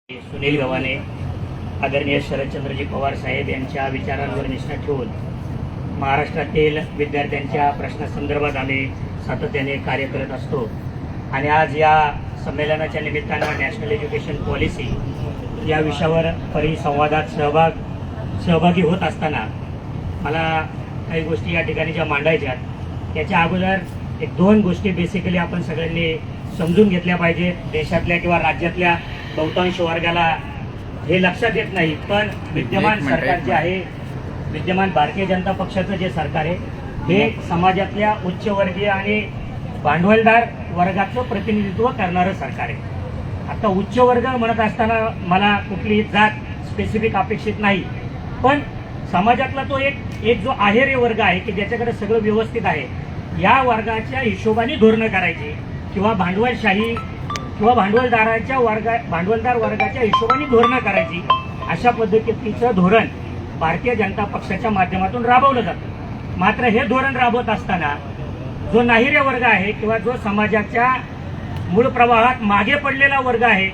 सुनील गव्हाणे आदरणीय शरदचंद्रजी पवार साहेब यांच्या विचारांवर निष्ठा ठेवून महाराष्ट्रातील विद्यार्थ्यांच्या प्रश्नासंदर्भात आम्ही सातत्याने कार्य करत असतो आणि आज या संमेलनाच्या निमित्तानं नॅशनल एज्युकेशन पॉलिसी या विषयावर परिसंवादात सहभागी होत असताना मला काही गोष्टी या ठिकाणी ज्या मांडायच्यात त्याच्या अगोदर एक दोन गोष्टी बेसिकली आपण सगळ्यांनी समजून घेतल्या पाहिजेत. देशातल्या किंवा राज्यातल्या बहुतांश वर्गाला हे लक्षात येत नाही, पण विद्यमान सरकार जे आहे, विद्यमान भारतीय जनता पक्षाचं जे सरकार आहे हे समाजातल्या उच्चवर्गीय आणि भांडवलदार वर्गाचं प्रतिनिधित्व करणारं सरकार आहे. आता उच्च वर्ग म्हणत असताना मला कुठलीही जात स्पेसिफिक अपेक्षित नाही, पण समाजातला तो एक जो आहेर वर्ग आहे की ज्याच्याकडे सगळं व्यवस्थित आहे, या वर्गाच्या हिशोबाने धोरणं करायची किंवा भांडवलशाही किंवा भांडवलदार वर्गाच्या हिशोबाने धोरणं करायची, अशा पद्धतीचं धोरण भारतीय जनता पक्षाच्या माध्यमातून राबवलं जातं. मात्र हे धोरण राबवत असताना जो नाहिरे वर्ग आहे किंवा जो समाजाच्या मूळ प्रवाहात मागे पडलेला वर्ग आहे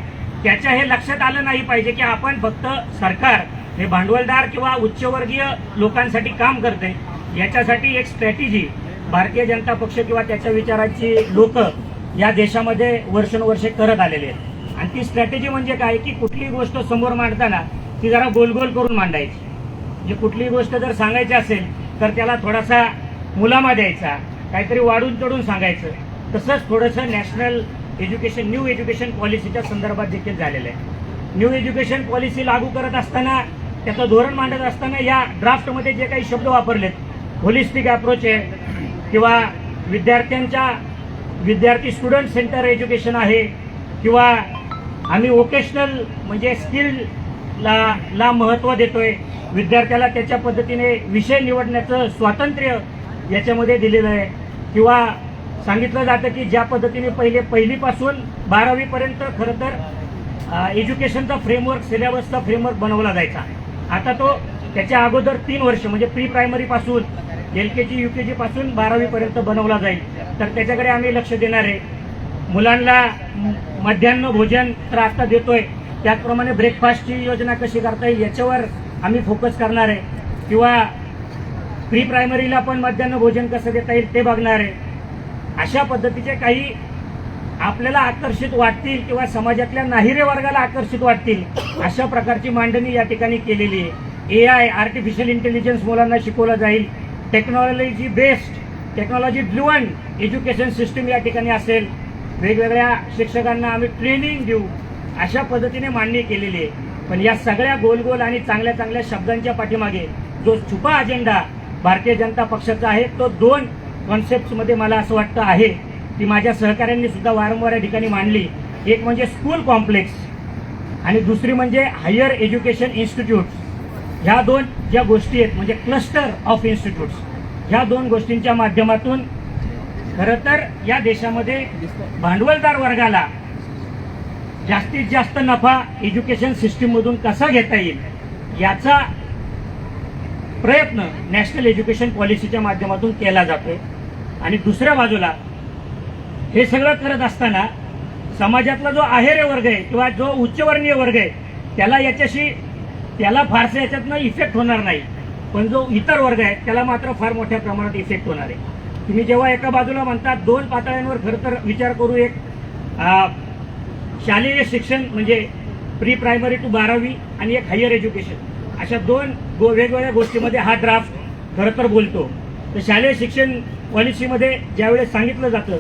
त्याच्या हे लक्षात आलं नाही पाहिजे की आपण फक्त सरकार हे भांडवलदार किंवा उच्चवर्गीय लोकांसाठी काम करते. याच्यासाठी एक स्ट्रॅटेजी भारतीय जनता पक्ष किंवा त्याच्या विचाराची लोक या देशामध्ये वर्षानुवर्षे करत आलेले आहेत. आणि ती स्ट्रॅटेजी म्हणजे काय की कुठलीही गोष्ट समोर मांडताना ती जरा गोलगोल करून मांडायची. म्हणजे कुठलीही गोष्ट जर सांगायची असेल तर त्याला थोडासा मुलामा द्यायचा, काहीतरी वाढून चढून सांगायचं. तसंच थोडंसं नॅशनल एज्युकेशन न्यू एज्युकेशन पॉलिसीच्या संदर्भात देखील झालेलं आहे. न्यू एज्युकेशन पॉलिसी लागू करत असताना त्याचं धोरण मांडत असताना या ड्राफ्टमध्ये जे काही शब्द वापरलेत, होलिस्टिक अप्रोच आहे किंवा विद्यार्थी स्टुडंट सेंटर एज्युकेशन आहे किंवा आम्ही वोकेशनल म्हणजे स्किलला महत्त्व देतोय, विद्यार्थ्याला त्याच्या पद्धतीने विषय निवडण्याचं स्वातंत्र्य याच्यामध्ये दिलेलं आहे, किंवा सांगितलं जातं की ज्या पद्धतीने पहिलीपासून 12वी पर्यंत खरं तर एज्युकेशनचा फ्रेमवर्क, सिलेबसचा फ्रेमवर्क बनवला जायचा. आता तो त्याच्या अगोदर 3 वर्ष म्हणजे प्री प्रायमरी पासून LKG UKG पासून 12वी पर्यंत बनवला जाईल. तर त्याच्याकडे आम्ही लक्ष देणार आहे. मुलांना मध्यान्ह भोजन तर आता देतोय, त्याचप्रमाणे ब्रेकफास्टची योजना कशी करता येईल याच्यावर आम्ही फोकस करणार आहे, किंवा प्री प्रायमरीला पण मध्यान्ह भोजन कसं देता येईल ते बघणार आहे. अशा पद्धतीचे काही आपल्याला आकर्षित वाटतील किंवा समाजातल्या नाहिरे वर्गाला आकर्षित वाटतील अशा प्रकारची मांडणी या ठिकाणी केलेली आहे. AI आर्टिफिशियल इंटेलिजन्स मुलांना शिकवलं जाईल, technology based, technology driven education system या ठिकाणी असेल, वेगवेगळ्या शिक्षकांना आम्ही ट्रेनिंग देऊ, अशा पद्धतीने मांडणी केलेली आहे. पण या सगळ्या गोल आणि चांगल्या चांगल्या शब्दांच्या पाठीमागे जो छुपा अजेंडा भारतीय जनता पक्षाचा आहे तो 2 कॉन्सेप्टमध्ये मला असं वाटतं आहे की माझ्या सहकाऱ्यांनी सुद्धा वारंवार या ठिकाणी मांडली. एक म्हणजे स्कूल कॉम्प्लेक्स आणि दुसरी म्हणजे हायर एज्युकेशन इन्स्टिट्यूट. ह्या 2 ज्या गोष्टी आहेत म्हणजे क्लस्टर ऑफ इन्स्टिट्यूट्स, ह्या 2 गोष्टींच्या माध्यमातून खरं तर या देशामध्ये भांडवलदार वर्गाला जास्तीत जास्त नफा एज्युकेशन सिस्टीममधून कसा घेता येईल याचा प्रयत्न नॅशनल एज्युकेशन पॉलिसीच्या माध्यमातून केला जातोय. आणि दुसऱ्या बाजूला हे सगळं करत असताना समाजातला जो आहेर वर्ग आहे किंवा जो उच्चवर्णीय वर्ग आहे त्याला फारसं याच्यातनं इफेक्ट होणार नाही, पण जो इतर वर्ग आहे त्याला मात्र फार मोठ्या प्रमाणात इफेक्ट होणार आहे. तुम्ही जेव्हा एका बाजूला म्हणतात 2 पातळ्यांवर खरं तर विचार करू, एक शालेय शिक्षण म्हणजे प्री प्रायमरी टू 12वी आणि एक हायर एज्युकेशन, अशा 2 वेगवेगळ्या गोष्टीमध्ये हा ड्राफ्ट खरं तर बोलतो. तर शालेय शिक्षण पॉलिसीमध्ये ज्यावेळेस सांगितलं जातं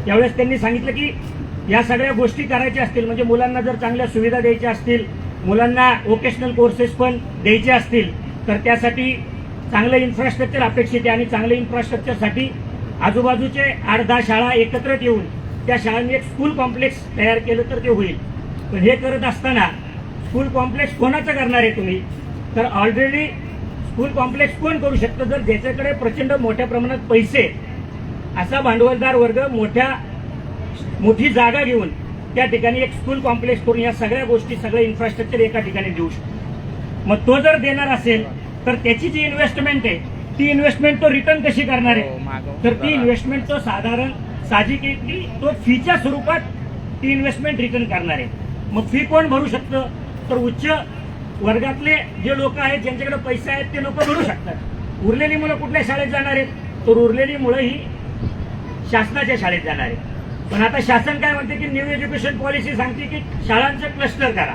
त्यावेळेस त्यांनी सांगितलं की या सगळ्या गोष्टी करायच्या असतील म्हणजे मुलांना जर चांगल्या सुविधा द्यायच्या असतील, मुलांना वोकेशनल कोर्सेस पण द्यायचे असतील तर त्यासाठी चांगलं इन्फ्रास्ट्रक्चर अपेक्षित आहे. आणि चांगल्या इन्फ्रास्ट्रक्चरसाठी आजूबाजूचे 8-10 शाळा एकत्रित येऊन त्या शाळांनी एक स्कूल कॉम्प्लेक्स तयार केलं तर ते होईल. पण हे करत असताना स्कूल कॉम्प्लेक्स कोणाचं करणार आहे तुम्ही? तर ऑलरेडी स्कूल कॉम्प्लेक्स कोण करू शकतं? जर ज्याच्याकडे प्रचंड मोठ्या प्रमाणात पैसे, असा भांडवलदार वर्ग मोठी जागा घेऊन त्या ठिकाणी एक स्कूल कॉम्प्लेक्स करून या सगळ्या गोष्टी, सगळं इन्फ्रास्ट्रक्चर एका ठिकाणी देऊ शकतो. मग तो जर देणार असेल तर त्याची जी इन्व्हेस्टमेंट आहे ती इन्व्हेस्टमेंट तो रिटर्न कशी करणार आहे? तर ती इन्व्हेस्टमेंट तो साधारण साहजिक तो फीच्या स्वरूपात ती इन्व्हेस्टमेंट रिटर्न करणार आहे. मग फी कोण भरू शकतं? तर उच्च वर्गातले जे लोक आहेत, ज्यांच्याकडे पैसे आहेत, ते लोक भरू शकतात. उरलेली मुलं कुठल्या शाळेत जाणार आहेत? तर उरलेली मुलं ही शासनाच्या शाळेत जाणार आहेत. पण आता शासन काय म्हणते की न्यू एज्युकेशन पॉलिसी सांगते की शाळांचं क्लस्टर करा,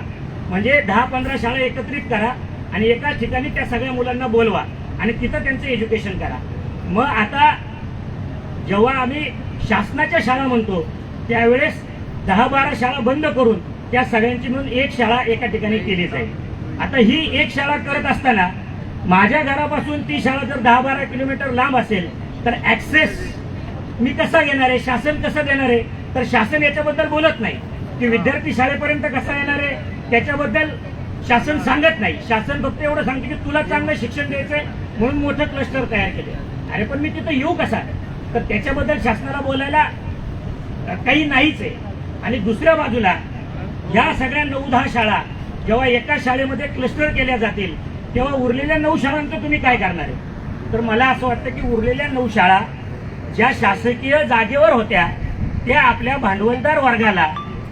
म्हणजे 10-15 शाळा एकत्रित करा आणि एकाच ठिकाणी त्या सगळ्या मुलांना बोलवा आणि तिथं त्यांचं एज्युकेशन करा. मग आता जेव्हा आम्ही शासनाच्या शाळा म्हणतो त्यावेळेस 10-12 शाळा बंद करून त्या सगळ्यांची मिळून एक शाळा एका ठिकाणी केली जाईल. आता ही एक शाळा करत असताना माझ्या घरापासून ती शाळा जर 10-12 किलोमीटर लांब असेल तर ऍक्सेस मी कसा घेणार आहे, शासन कसं देणार आहे? तर शासन याच्याबद्दल बोलत नाही की विद्यार्थी शाळेपर्यंत कसा येणार आहे, त्याच्याबद्दल शासन सांगत नाही. शासन फक्त एवढं सांगते की तुला चांगलं शिक्षण द्यायचंय म्हणून मोठं क्लस्टर तयार केले. अरे पण मी तिथं येऊ कसा? तर त्याच्याबद्दल शासनाला बोलायला काही नाहीच आहे. आणि दुसऱ्या बाजूला या सगळ्या 9-10 शाळा जेव्हा एका शाळेमध्ये क्लस्टर केल्या जातील तेव्हा उरलेल्या 9 शाळांचं तुम्ही काय करणार आहे? तर मला असं वाटतं की उरलेल्या 9 शाळा ज्या शासकीय जागेवर होत्या त्या आपल्या भांडवलदार वर्गाला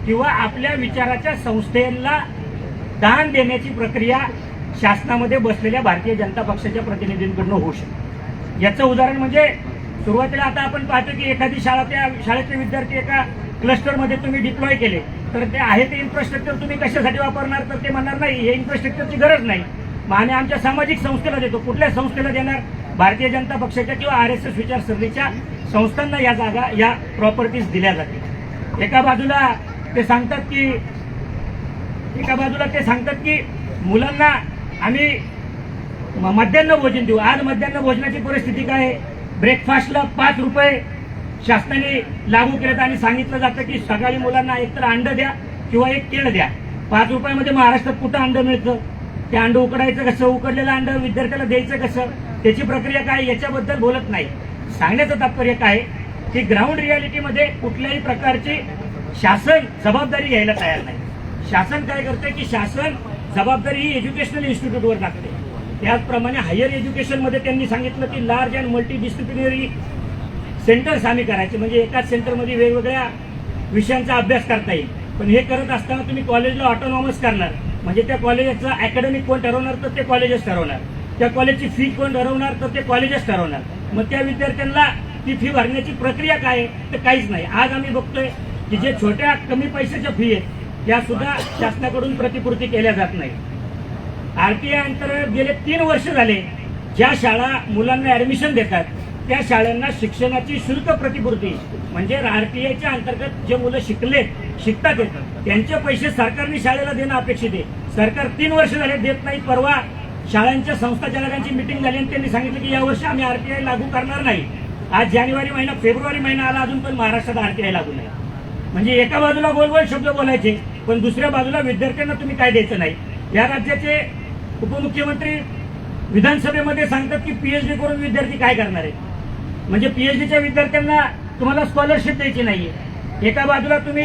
किंवा आपल्या विचाराच्या संस्थेला दान देण्याची प्रक्रिया शासनामध्ये बसलेल्या भारतीय जनता पक्षाच्या प्रतिनिधींकडून होऊ शकते. याचं उदाहरण म्हणजे सुरुवातीला आता आपण पाहतो की एखादी शाळा, त्या शाळेचे विद्यार्थी एका क्लस्टरमध्ये तुम्ही डिप्लॉय केले तर ते आहे ते इन्फ्रास्ट्रक्चर तुम्ही कशासाठी वापरणार? तर ते म्हणणार नाही हे इन्फ्रास्ट्रक्चरची गरज नाही, मग आम्ही आमच्या सामाजिक संस्थेला देतो. कुठल्या संस्थेला देणार? भारतीय जनता पक्षाच्या किंवा RSS विचारसरणीच्या संस्थांना या जागा, या प्रॉपर्टीज दिल्या जातील. एका बाजूला ते सांगतात की मुलांना आम्ही मध्यान्ह भोजन देऊ. आज मध्यान्ह भोजनाची परिस्थिती काय आहे? ब्रेकफास्टला 5 रुपये शासनाने लागू केलेत आणि सांगितलं जातं की सकाळी मुलांना एकतर अंड द्या किंवा एक केळ द्या. 5 रुपयामध्ये महाराष्ट्रात कुठं अंड मिळतं? ते अंड उकडायचं कसं? उकडलेलं अंड विद्यार्थ्याला द्यायचं कसं? त्याची प्रक्रिया काय? याच्याबद्दल बोलत नाही. सांगण्याचं तात्पर्य काय की ग्राउंड रियालिटीमध्ये कुठल्याही प्रकारची शासन जबाबदारी घ्यायला तयार नाही. शासन काय करते की शासन जबाबदारी ही एज्युकेशनल इन्स्टिट्यूटवर टाकते. त्याचप्रमाणे हायर एज्युकेशनमध्ये त्यांनी सांगितलं की large and multi disciplinary centres आम्ही करायचे, म्हणजे एकाच सेंटरमध्ये वेगवेगळ्या विषयांचा अभ्यास करता येईल. पण हे करत असताना तुम्ही कॉलेजला ऑटोनॉमस करणार, म्हणजे त्या कॉलेजचं अकॅडमिक कोण ठरवणार? तर ते कॉलेजेस ठरवणार. त्या कॉलेजची फी कोण ठरवणार? तर ते कॉलेजेस ठरवणार. मग त्या विद्यार्थ्यांना ती फी भरण्याची प्रक्रिया काय आहे? तर काहीच नाही. आज आम्ही बघतोय की जे छोट्या कमी पैशाच्या फी आहेत त्या सुद्धा शासनाकडून प्रतिपूर्ती केल्या जात नाही. RTI अंतर्गत गेले 3 वर्ष झाले ज्या शाळा मुलांना ऍडमिशन देतात त्या शाळांना शिक्षणाची शुल्क प्रतिपूर्ती, म्हणजे RTIच्या अंतर्गत जे मुलं शिकतात त्यांचे पैसे सरकारने शाळेला देणं अपेक्षित आहे. सरकार 3 वर्ष झाले देत नाही. परवा शाळांच्या संस्थाचालकांची मिटिंग झाली आणि त्यांनी सांगितलं की यावर्षी आम्ही RTI लागू करणार नाही. आज जानेवारी महिना, फेब्रुवारी महिना आला, अजून पण महाराष्ट्रात RTI लागू नाही. म्हणजे एका बाजूला गोल शब्द बोलायचे पण दुसऱ्या बाजूला विद्यार्थ्यांना तुम्ही काय द्यायचं नाही. या राज्याचे उपमुख्यमंत्री विधानसभेमध्ये सांगतात की PhD करून विद्यार्थी काय करणार आहे? म्हणजे PhDच्या विद्यार्थ्यांना तुम्हाला स्कॉलरशिप द्यायची नाहीये. एका बाजूला तुम्ही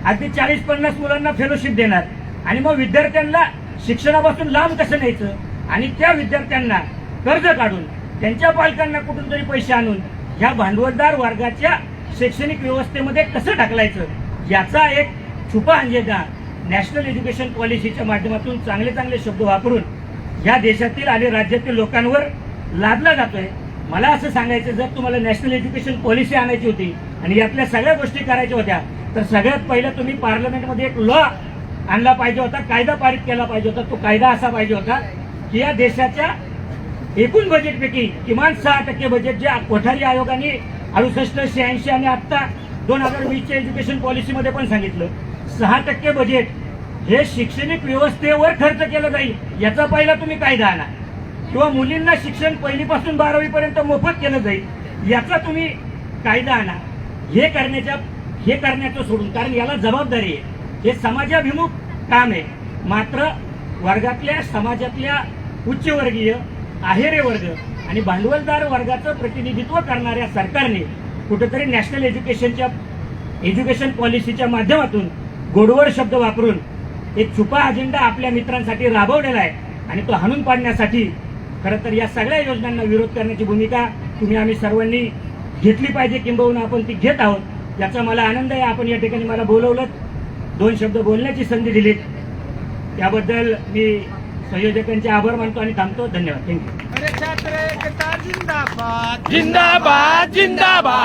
अगदी 40-50 मुलांना फेलोशिप देणार आणि मग विद्यार्थ्यांना शिक्षणापासून लांब कसं न्यायचं आणि त्या विद्यार्थ्यांना कर्ज काढून त्यांच्या पालकांना कुठून तरी पैसे आणून ह्या भांडवलदार वर्गाच्या शैक्षणिक व्यवस्थेमध्ये कसं ढकलायचं याचा एक छुपा अंजेदा नॅशनल एज्युकेशन पॉलिसीच्या माध्यमातून चांगले शब्द वापरून या देशातील आणि राज्यातील लोकांवर लादला जातोय. मला असं सांगायचं, जर तुम्हाला नॅशनल एज्युकेशन पॉलिसी आणायची होती आणि यातल्या सगळ्या गोष्टी करायच्या होत्या तर सगळ्यात पहिलं तुम्ही पार्लमेंटमध्ये एक लॉ आणला पाहिजे होता, कायदा पारित केला पाहिजे होता. तो कायदा असा पाहिजे होता की या देशाच्या एकूण बजेटपैकी किमान 6% बजेट जे कोठारी आयोगाने 68, 86 आणि आता 2020च्या एज्युकेशन पॉलिसीमध्ये पण सांगितलं 6% बजेट हे शैक्षणिक व्यवस्थेवर खर्च केलं जाईल. याचा पहिला तुम्ही कायदा आणा. किंवा मुलींना शिक्षण 1ली पासून 12वी पर्यंत मोफत केलं जाईल याचा तुम्ही कायदा आणा. हे करण्याचं सोडून, कारण याला जबाबदारी आहे, हे समाजाभिमुख काम आहे. मात्र वर्गातल्या समाजातल्या उच्चवर्गीय आहेरे वर्ग आणि भांडवलदार वर्गाचं प्रतिनिधित्व करणाऱ्या सरकारने कुठेतरी नॅशनल एज्युकेशन पॉलिसीच्या माध्यमातून गोडवड शब्द वापरून एक छुपा अजेंडा आपल्या मित्रांसाठी राबवलेला आहे आणि तो हाणून पाडण्यासाठी खरं तर या सगळ्या योजनांना विरोध करण्याची भूमिका आम्ही सर्वांनी घेतली पाहिजे, किंबहुना आपण ती घेत आहोत. याचा मला आनंद आहे. आपण या ठिकाणी मला बोलवलं. 2 शब्द बोलण्याची संधी दिली त्याबद्दल मी संयोजकांचे आभार मानतो आणि थांबतो. धन्यवाद. थँक्यू. जिंदाबाद जिंदाबाद.